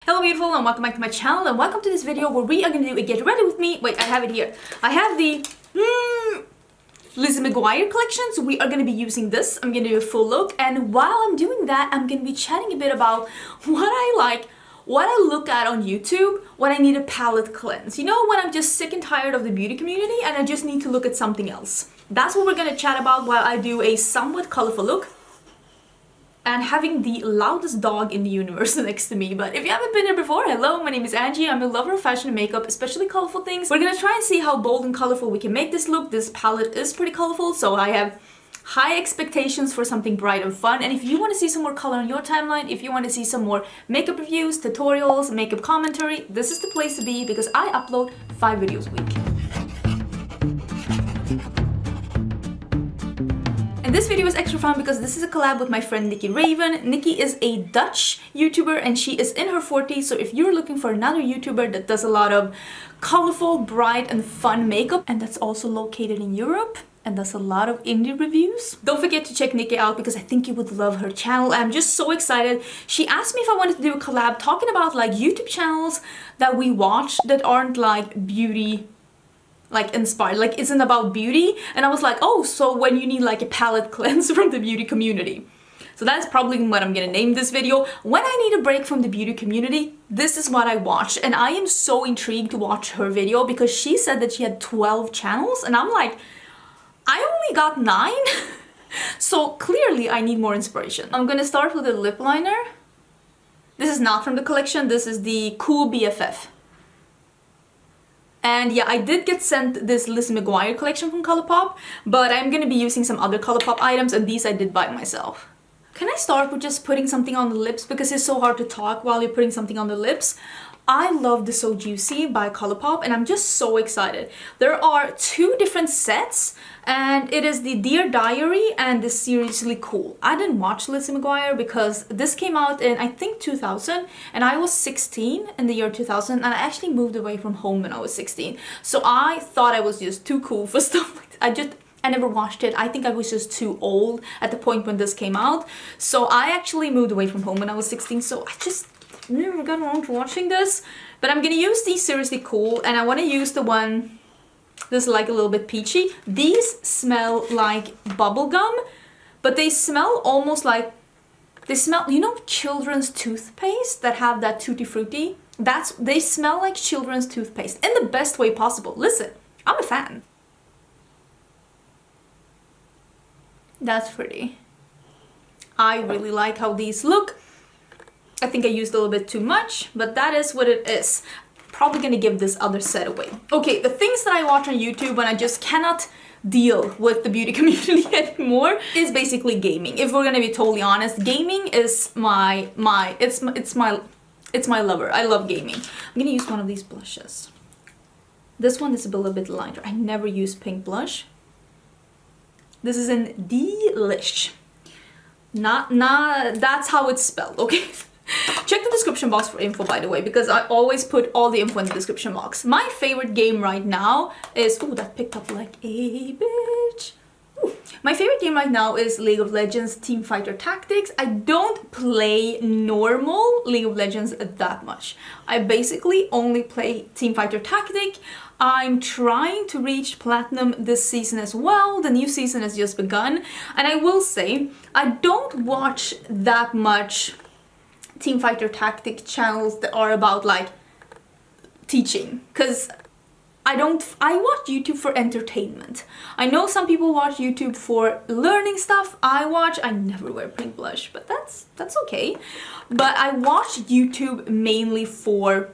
Hello beautiful and welcome back to my channel and welcome to this video where we are going to do a get ready with me. Wait, I have it here. I have the Lizzie McGuire collection, so we are going to be using this. I'm going to do a full look, and while I'm doing that, I'm going to be chatting a bit about what I like, what I look at on YouTube, when I need a palette cleanse. You know, when I'm just sick and tired of the beauty community and I just need to look at something else. That's what we're going to chat about while I do a somewhat colorful look. And having the loudest dog in the universe next to me. But if you haven't been here before, hello, my name is Angie. I'm a lover of fashion and makeup, especially colorful things. We're gonna try and see how bold and colorful we can make this look. This palette is pretty colorful, so I have high expectations for something bright and fun. And if you want to see some more color on your timeline, if you want to see some more makeup reviews, tutorials, makeup commentary, this is the place to be because I upload 5 videos a week. And this video is extra fun because this is a collab with my friend Nikki Raven. Nikki is a Dutch YouTuber and she is in her 40s, so if you're looking for another YouTuber that does a lot of colorful, bright and fun makeup and that's also located in Europe and does a lot of indie reviews, don't forget to check Nikki out because I think you would love her channel. I'm just so excited. She asked me if I wanted to do a collab talking about like YouTube channels that we watch that aren't like beauty like inspired, like isn't about beauty, and I was like, oh, so when you need like a palette cleanse from the beauty community. So that's probably what I'm gonna name this video. When I need a break from the beauty community, this is what I watch, and I am so intrigued to watch her video because she said that she had 12 channels and I'm like, I only got 9. So clearly I need more inspiration. I'm gonna start with a lip liner. This is not from the collection, this is the Cool BFF. And yeah, I did get sent this Lizzie McGuire collection from Colourpop, but I'm gonna be using some other Colourpop items, and these I did by myself. Can I start with just putting something on the lips because it's so hard to talk while you're putting something on the lips? I love the So Juicy by Colourpop and I'm just so excited. There are 2 different sets and it is the Dear Diary and the Seriously Cool. I didn't watch Lizzie McGuire because this came out in I think 2000 and I was 16 in the year 2000 and I actually moved away from home when I was 16. So I thought I was just too cool for stuff like that. I never watched it. I think I was just too old at the point when this came out. So I actually moved away from home when I was 16, so I just never got around to watching this. But I'm gonna use these Seriously Cool, and I want to use the one that's like a little bit peachy. These smell like bubblegum, but they smell almost like, they smell, you know, children's toothpaste that have that tutti frutti? They smell like children's toothpaste in the best way possible. Listen, I'm a fan. That's pretty. I really like how these look. I think I used a little bit too much, but that is what it is. Probably gonna give this other set away. Okay, the things that I watch on YouTube when I just cannot deal with the beauty community anymore is basically gaming. If we're gonna be totally honest, gaming is it's my lover. I love gaming. I'm gonna use one of these blushes. This one is a little bit lighter. I never use pink blush. This is in Delish. Not, that's how it's spelled, okay? Check the description box for info, by the way, because I always put all the info in the description box. My favorite game right now is... Oh, that picked up like a bitch. Ooh. My favorite game right now is League of Legends Teamfighter Tactics. I don't play normal League of Legends that much. I basically only play Teamfighter Tactic. I'm trying to reach Platinum this season as well. The new season has just begun. And I will say, I don't watch that much Teamfighter Tactic channels that are about like teaching. Because I watch YouTube for entertainment. I know some people watch YouTube for learning stuff. I never wear pink blush, but that's okay. But I watch YouTube mainly for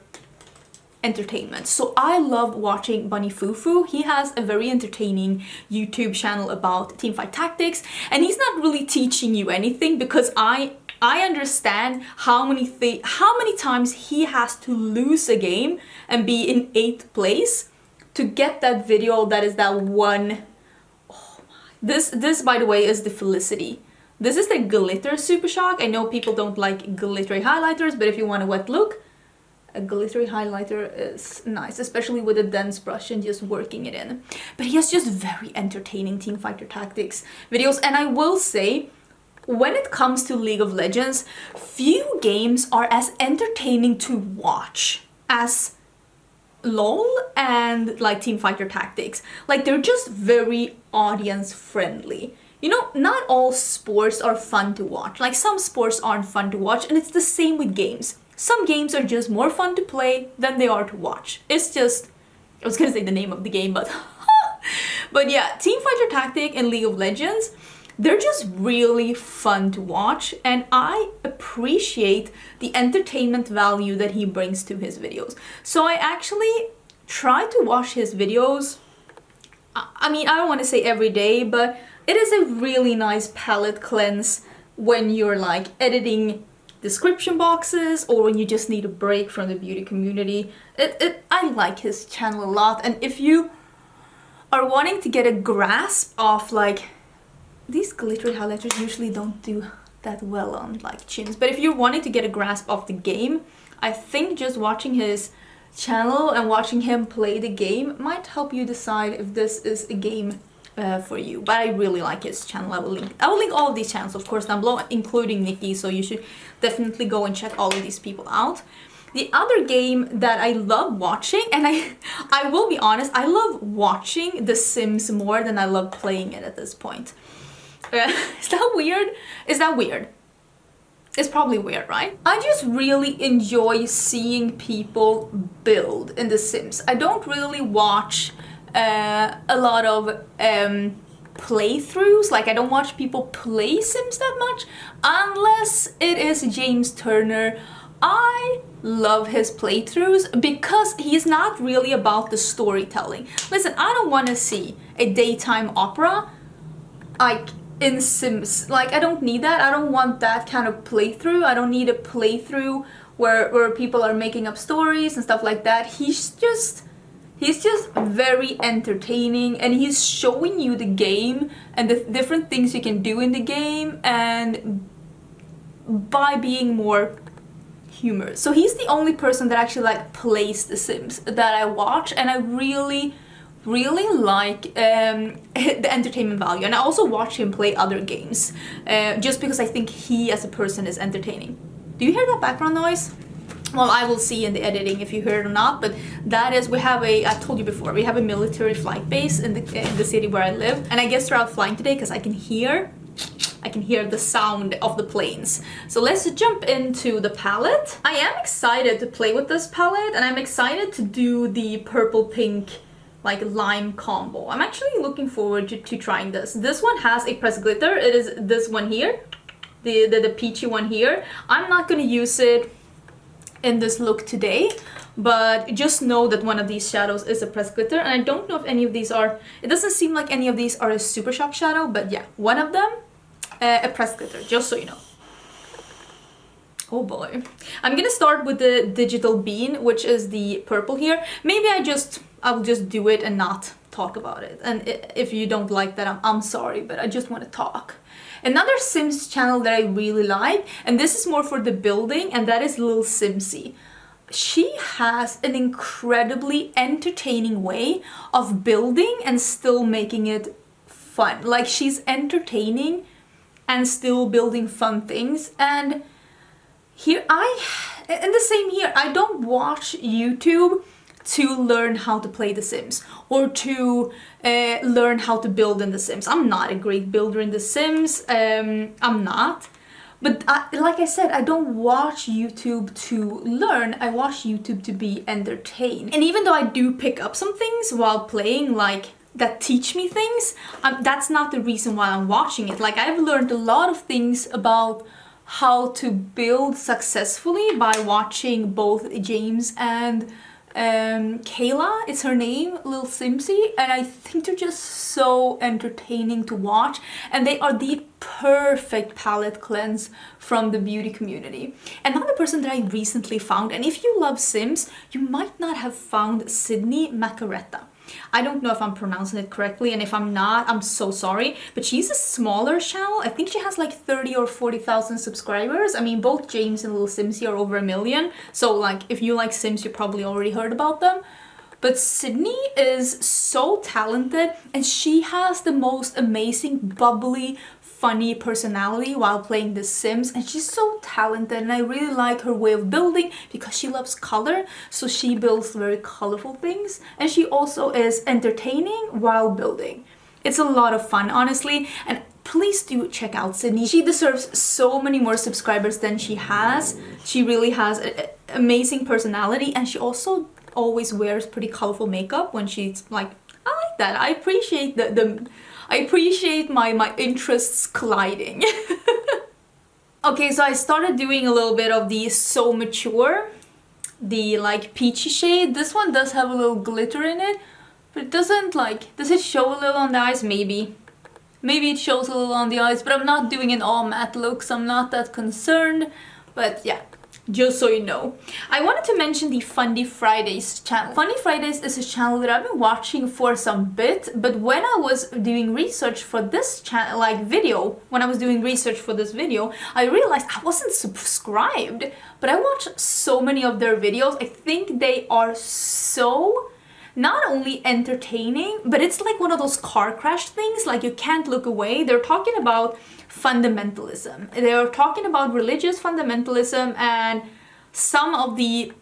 entertainment. So I love watching Bunny Fufu. He has a very entertaining YouTube channel about teamfight tactics, and he's not really teaching you anything because I understand how many times he has to lose a game and be in 8th place to get that video that is that one. Oh my. This by the way is the Felicity. This is the glitter Super Shock. I know people don't like glittery highlighters, but if you want a wet look, a glittery highlighter is nice, especially with a dense brush and just working it in. But he has just very entertaining teamfighter tactics videos, and I will say when it comes to League of Legends, few games are as entertaining to watch as LOL and like Teamfighter Tactics. Like, they're just very audience friendly. You know, not all sports are fun to watch. Like, some sports aren't fun to watch, and it's the same with games. Some games are just more fun to play than they are to watch. It's just, I was gonna say the name of the game, but but yeah, Teamfighter Tactic and League of Legends, they're just really fun to watch, and I appreciate the entertainment value that he brings to his videos. So I actually try to watch his videos. I mean, I don't want to say every day, but it is a really nice palette cleanse when you're like editing description boxes or when you just need a break from the beauty community. I like his channel a lot, and if you are wanting to get a grasp of like, these glittery highlighters usually don't do that well on like chins, but if you're wanting to get a grasp of the game, I think just watching his channel and watching him play the game might help you decide if this is a game for you. But I really like his channel. I will link all of these channels, of course, down below, including Nikki, so you should definitely go and check all of these people out. The other game that I love watching, and I will be honest, I love watching The Sims more than I love playing it at this point. Is that weird? Is that weird? It's probably weird, right? I just really enjoy seeing people build in The Sims. I don't really watch a lot of playthroughs. Like, I don't watch people play Sims that much unless it is James Turner. I love his playthroughs because he's not really about the storytelling. Listen, I don't want to see a daytime opera like in Sims. Like, I don't need that. I don't want that kind of playthrough. I don't need a playthrough where people are making up stories and stuff like that. He's just very entertaining, and he's showing you the game and the different things you can do in the game, and by being more humorous. So he's the only person that actually like plays The Sims that I watch, and I really like the entertainment value. And I also watch him play other games just because I think he as a person is entertaining. Do you hear that background noise? Well, I will see in the editing if you hear it or not, but that is, we have a, I told you before, we have a military flight base in the city where I live, and I guess they're out flying today because I can hear the sound of the planes. So let's jump into the palette. I am excited to play with this palette, and I'm excited to do the purple pink like lime combo. I'm actually looking forward to trying this. This one has a pressed glitter. It is this one here, the peachy one here. I'm not gonna use it in this look today, but just know that one of these shadows is a pressed glitter, and I don't know if any of these are, it doesn't seem like any of these are a super shock shadow, but yeah, one of them a pressed glitter, just so you know. Oh boy. I'm gonna start with the digital bean, which is the purple here. Maybe I'll just do it and not talk about it, and if you don't like that, I'm sorry, but I just want to talk. Another Sims channel that I really like, and this is more for the building, and that is Lil Simsy. She has an incredibly entertaining way of building and still making it fun. Like, she's entertaining and still building fun things. And here and the same here, I don't watch YouTube to learn how to play The Sims or to learn how to build in The Sims. I'm not a great builder in The Sims, I'm not. But like I said, I don't watch YouTube to learn, I watch YouTube to be entertained. And even though I do pick up some things while playing, like that teach me things, that's not the reason why I'm watching it. Like, I've learned a lot of things about how to build successfully by watching both James and Kayla, it's her name, Lil Simsy, and I think they're just so entertaining to watch, and they are the perfect palette cleanse from the beauty community. Another person that I recently found, and if you love Sims, you might not have found Sydney Macaretta. I don't know if I'm pronouncing it correctly, and if I'm not, I'm so sorry, but she's a smaller channel. I think she has like 30 or 40,000 subscribers. I mean, both James and Lil Simsy are over 1 million, so like, if you like Sims, you probably already heard about them. But Sydney is so talented, and she has the most amazing, bubbly, funny personality while playing The Sims, and she's so talented, and I really like her way of building because she loves color, so she builds very colorful things, and she also is entertaining while building. It's a lot of fun, honestly, and please do check out Sydney. She deserves so many more subscribers than she has. She really has an amazing personality, and she also always wears pretty colorful makeup when she's like, I like that. I appreciate I appreciate my interests colliding. Okay, so I started doing a little bit of the So Mature, the like peachy shade. This one does have a little glitter in it, but it doesn't like, does it show a little on the eyes? Maybe. Maybe it shows a little on the eyes, but I'm not doing an all matte look, so I'm not that concerned. But yeah, just so you know. I wanted to mention the Fundy Fridays channel. Fundy Fridays is a channel that I've been watching for some bit, but when I was doing research for this channel, like video, when I was doing research for this video, I realized I wasn't subscribed, but I watched so many of their videos. I think they are so not only entertaining, but it's like one of those car crash things, like you can't look away. They're talking about fundamentalism. They're talking about religious fundamentalism and some of the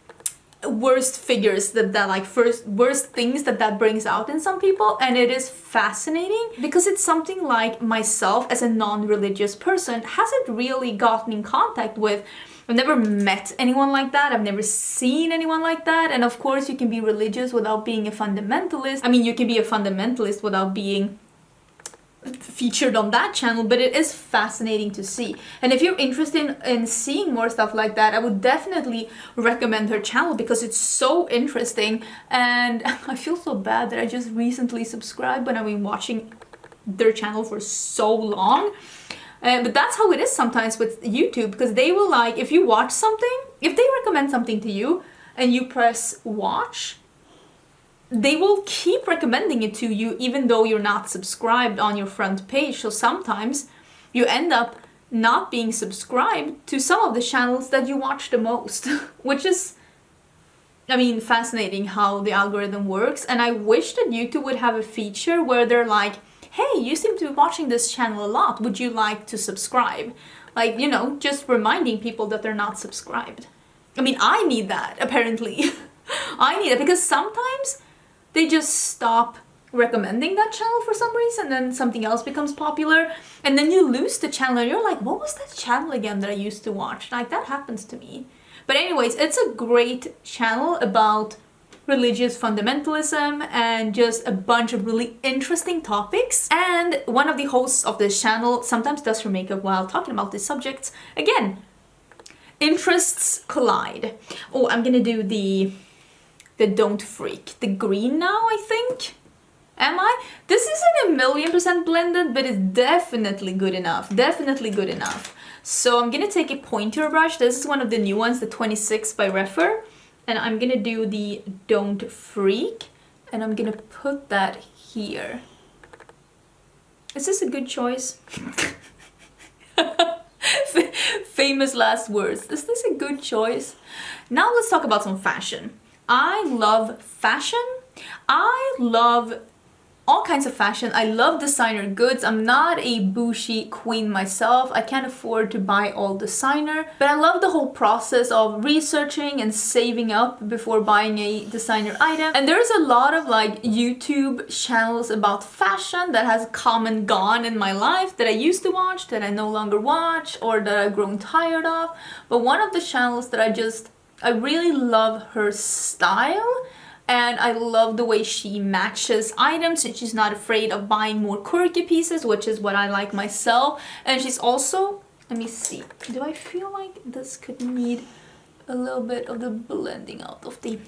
worst figures that like worst things that brings out in some people, and it is fascinating because it's something like myself as a non-religious person hasn't really gotten in contact with. I've never met anyone like that. I've never seen anyone like that. And of course, you can be religious without being a fundamentalist. I mean, you can be a fundamentalist without being featured on that channel, but it is fascinating to see. And if you're interested in seeing more stuff like that, I would definitely recommend her channel because it's so interesting. And I feel so bad that I just recently subscribed, but I've been watching their channel for so long. But that's how it is sometimes with YouTube, because they will like, if you watch something, if they recommend something to you and you press watch, they will keep recommending it to you even though you're not subscribed on your front page. So sometimes you end up not being subscribed to some of the channels that you watch the most, which is, I mean, fascinating how the algorithm works. And I wish that YouTube would have a feature where they're like, hey, you seem to be watching this channel a lot. Would you like to subscribe? Like, you know, just reminding people that they're not subscribed. I mean, I need that, apparently. I need it because sometimes they just stop recommending that channel for some reason, and then something else becomes popular, and then you lose the channel and you're like, what was that channel again that I used to watch? Like, that happens to me. But anyways, it's a great channel about religious fundamentalism and just a bunch of really interesting topics. And one of the hosts of this channel sometimes does her makeup while talking about these subjects. Again, interests collide. Oh, I'm gonna do the Don't Freak, the green now, I think. Am I? This isn't 1,000,000% blended, but it's definitely good enough. Definitely good enough. So I'm gonna take a pointer brush. This is one of the new ones, the 26 by Refer. And I'm gonna do the Don't Freak, and I'm gonna put that here. Is this a good choice? Famous last words. Is this a good choice? Now let's talk about some fashion. I love fashion. I love all kinds of fashion. I love designer goods. I'm not a bougie queen myself. I can't afford to buy all designer, but I love the whole process of researching and saving up before buying a designer item. And there's a lot of like YouTube channels about fashion that has come and gone in my life that I used to watch, that I no longer watch, or that I've grown tired of. But one of the channels that I really love her style. And I love the way she matches items, and she's not afraid of buying more quirky pieces, which is what I like myself. And she's also, let me see, do I feel like this could need a little bit of the blending out of the...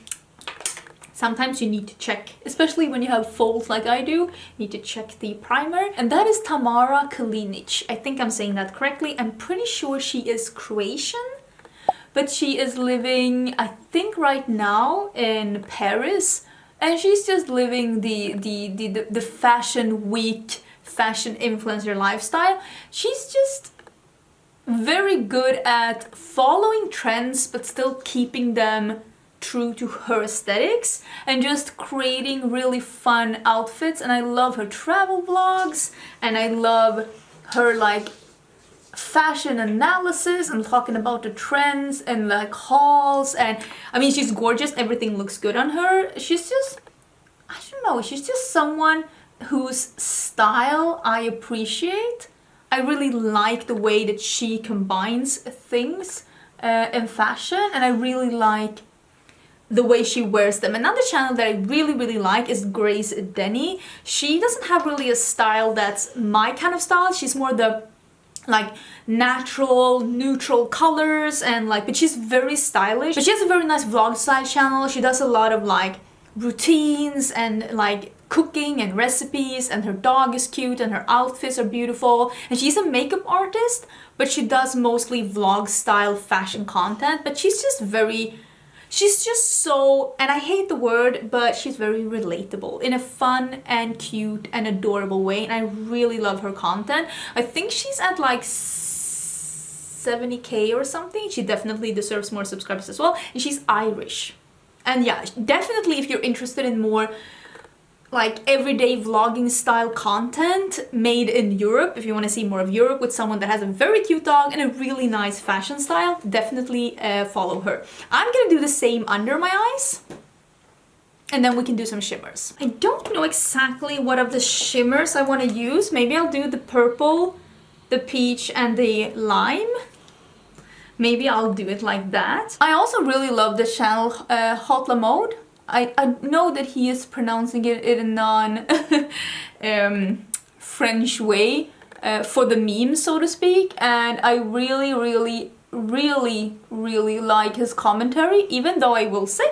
Sometimes you need to check, especially when you have folds like I do, you need to check the primer. And that is Tamara Kalinic. I think I'm saying that correctly. I'm pretty sure she is Croatian. But she is living, I think right now, in Paris, and she's just living the fashion week, fashion influencer lifestyle. She's just very good at following trends, but still keeping them true to her aesthetics, and just creating really fun outfits. And I love her travel vlogs, and I love her like fashion analysis and talking about the trends and like hauls, and I mean she's gorgeous, everything looks good on her. She's just, I don't know, she's just someone whose style I appreciate. I really like the way that she combines things in fashion, and I really like the way she wears them. Another channel that I really like is Grace Denny. She doesn't have really a style that's my kind of style. She's more the like natural neutral colors and like, but she's very stylish, but she has a very nice vlog style channel. She does a lot of like routines and like cooking and recipes, and her dog is cute and her outfits are beautiful, and she's a makeup artist, but she does mostly vlog style fashion content. But she's just so, and I hate the word, but she's very relatable in a fun and cute and adorable way, and I really love her content. I think she's at like 70K or something. She definitely deserves more subscribers as well, and she's Irish. And yeah, definitely if you're interested in more like everyday vlogging style content made in Europe, if you want to see more of Europe with someone that has a very cute dog and a really nice fashion style, definitely follow her. I'm gonna do the same under my eyes, and then we can do some shimmers. I don't know exactly what of the shimmers I want to use. Maybe I'll do the purple, the peach, and the lime. Maybe I'll do it like that. I also really love the channel Hot La Mode. I know that he is pronouncing it in a non French way for the meme, so to speak, and I really like his commentary, even though I will say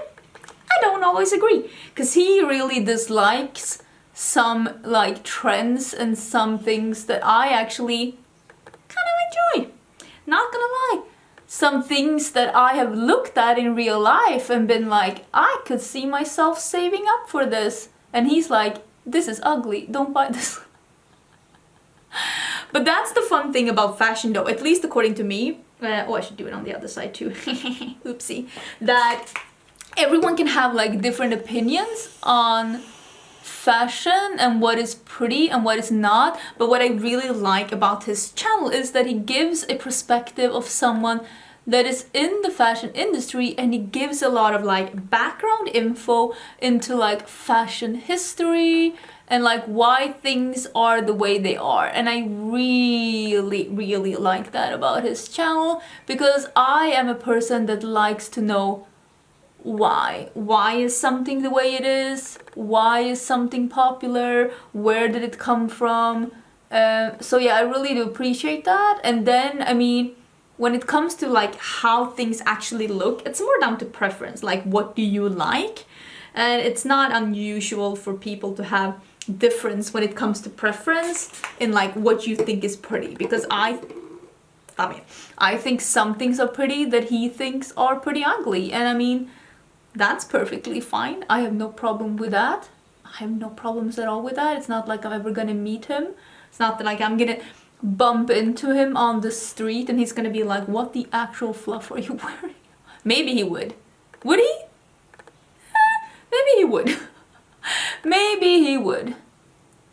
I don't always agree, because he really dislikes some like trends and some things that I actually kind of enjoy. Not gonna lie. Some things that I have looked at in real life and been like, I could see myself saving up for this. And he's like, this is ugly, don't buy this. But that's the fun thing about fashion though, at least according to me. Oh, I should do it on the other side too. Oopsie. That everyone can have like different opinions on fashion and what is pretty and what is not, but what I really like about his channel is that he gives a perspective of someone that is in the fashion industry, and he gives a lot of like background info into like fashion history and like why things are the way they are. And I really like that about his channel, because I am a person that likes to know why is something the way it is, why is something popular, where did it come from. So yeah, I really do appreciate that. And then I mean, when it comes to like how things actually look, it's more down to preference, like what do you like. And it's not unusual for people to have difference when it comes to preference in like what you think is pretty, because I mean I think some things are pretty that he thinks are pretty ugly, and I mean that's perfectly fine. I have no problem with that. I have no problems at all with that. It's not like I'm ever gonna meet him. It's not that like I'm gonna bump into him on the street and he's gonna be like, what the actual fluff are you wearing? Maybe he would. Would he? Maybe he would. Maybe he would.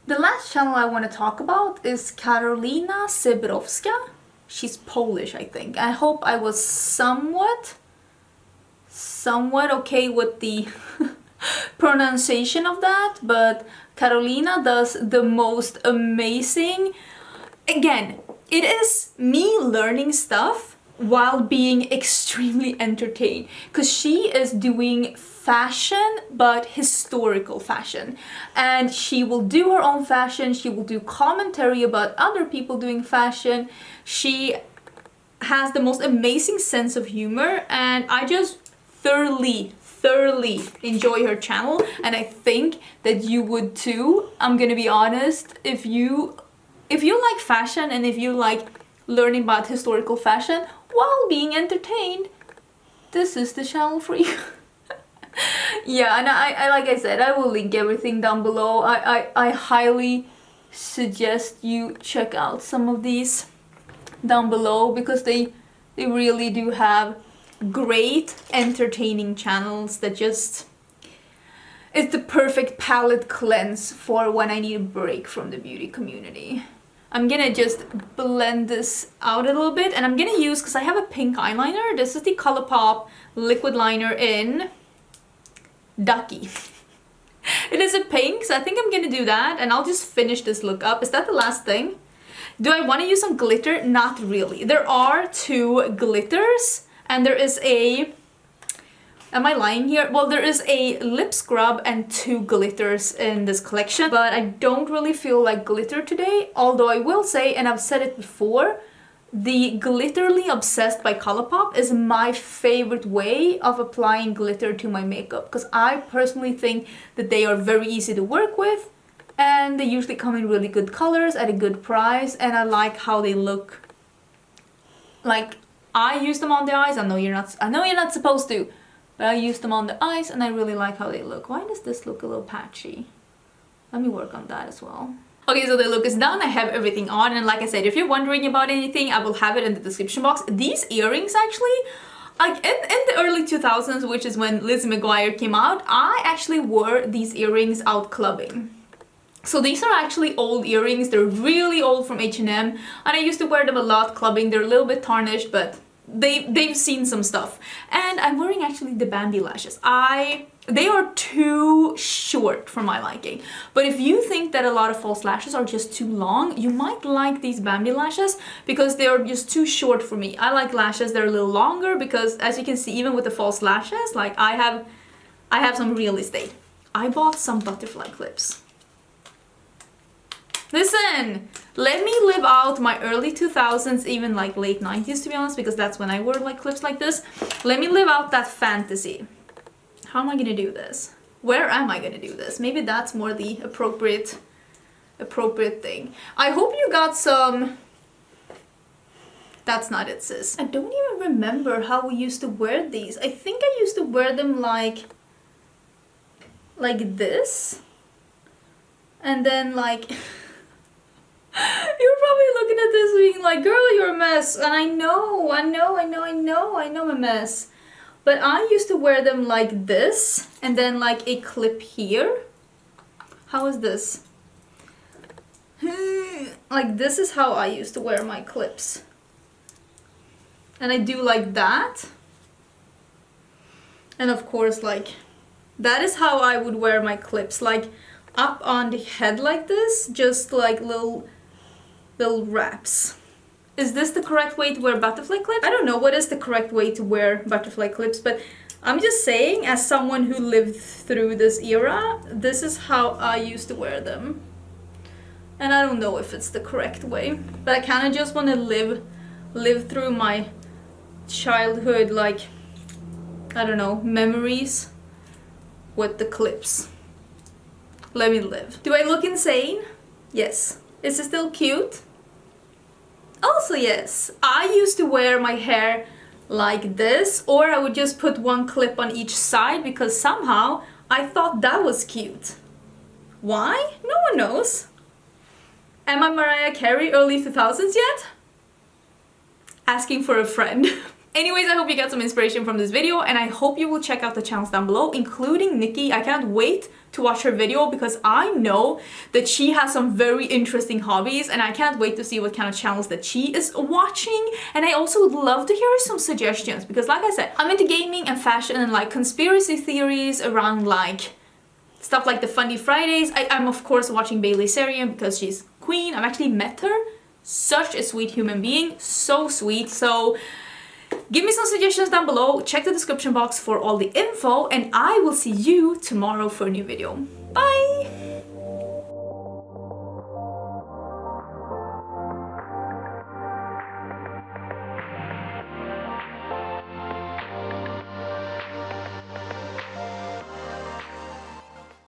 The last channel I want to talk about is Karolina Zebrowska. She's Polish, I think. I hope I was somewhat okay with the pronunciation of that, but Karolina does the most amazing. Again, it is me learning stuff while being extremely entertained, because she is doing fashion, but historical fashion, and she will do her own fashion, she will do commentary about other people doing fashion. She has the most amazing sense of humor, and I just thoroughly enjoy her channel, and I think that you would too. I'm gonna be honest, if you like fashion and if you like learning about historical fashion while being entertained, this is the channel for you. Yeah, and I like I said, I will link everything down below. I highly suggest you check out some of these down below, because they really do have great entertaining channels that just, it's the perfect palette cleanse for when I need a break from the beauty community. I'm gonna just blend this out a little bit, and I'm gonna use, because I have a pink eyeliner, this is the ColourPop liquid liner in Ducky. It is a pink, so I think I'm gonna do that, and I'll just finish this look up. Is that the last thing? Do I want to use some glitter? Not really. There are 2 glitters, and there is a... Am I lying here? Well, there is a lip scrub and 2 glitters in this collection, but I don't really feel like glitter today. Although I will say, and I've said it before, the Glitterly Obsessed by ColourPop is my favorite way of applying glitter to my makeup, because I personally think that they are very easy to work with, and they usually come in really good colors at a good price, and I like how they look. Like, I use them on the eyes. I know you're not supposed to, but I use them on the eyes, and I really like how they look. Why does this look a little patchy? Let me work on that as well. Okay, so the look is done. I have everything on, and like I said, if you're wondering about anything, I will have it in the description box. These earrings actually, like in the early 2000s, which is when Lizzie McGuire came out, I actually wore these earrings out clubbing. So these are actually old earrings. They're really old, from H&M, and I used to wear them a lot clubbing. They're a little bit tarnished, but they've seen some stuff. And I'm wearing actually the Bambi lashes. They are too short for my liking. But if you think that a lot of false lashes are just too long, you might like these Bambi lashes, because they are just too short for me. I like lashes that are a little longer, because as you can see, even with the false lashes, like I have some real estate. I bought some butterfly clips. Listen, let me live out my early 2000s, even like late 90s to be honest, because that's when I wore like clips like this. Let me live out that fantasy. How am I gonna do this? Where am I gonna do this? Maybe that's more the appropriate thing. I hope you got some... That's not it, sis. I don't even remember how we used to wear these. I think I used to wear them like this. And then like... You're probably looking at this being like, girl, you're a mess. And I know I'm a mess. But I used to wear them like this, and then like a clip here. How is this? Like this is how I used to wear my clips. And I do like that. And of course, like, that is how I would wear my clips. Like up on the head like this, just like little wraps. Is this the correct way to wear butterfly clips? I don't know what is the correct way to wear butterfly clips, but I'm just saying, as someone who lived through this era, this is how I used to wear them. And I don't know if it's the correct way, but I kind of just want to live through my childhood, like, I don't know, memories with the clips. Let me live. Do I look insane? Yes. Is it still cute? Also yes. I used to wear my hair like this, or I would just put one clip on each side, because somehow I thought that was cute. Why? No one knows. Am I Mariah Carey early 2000s yet? Asking for a friend. Anyways, I hope you got some inspiration from this video, and I hope you will check out the channels down below, including Nikki. I can't wait to watch her video, because I know that she has some very interesting hobbies, and I can't wait to see what kind of channels that she is watching. And I also would love to hear some suggestions, because like I said, I'm into gaming and fashion and like conspiracy theories around like stuff like the Funny Fridays. I'm of course watching Bailey Sarian because she's queen. I've actually met her. Such a sweet human being, so sweet. So give me some suggestions down below, check the description box for all the info, and I will see you tomorrow for a new video. Bye!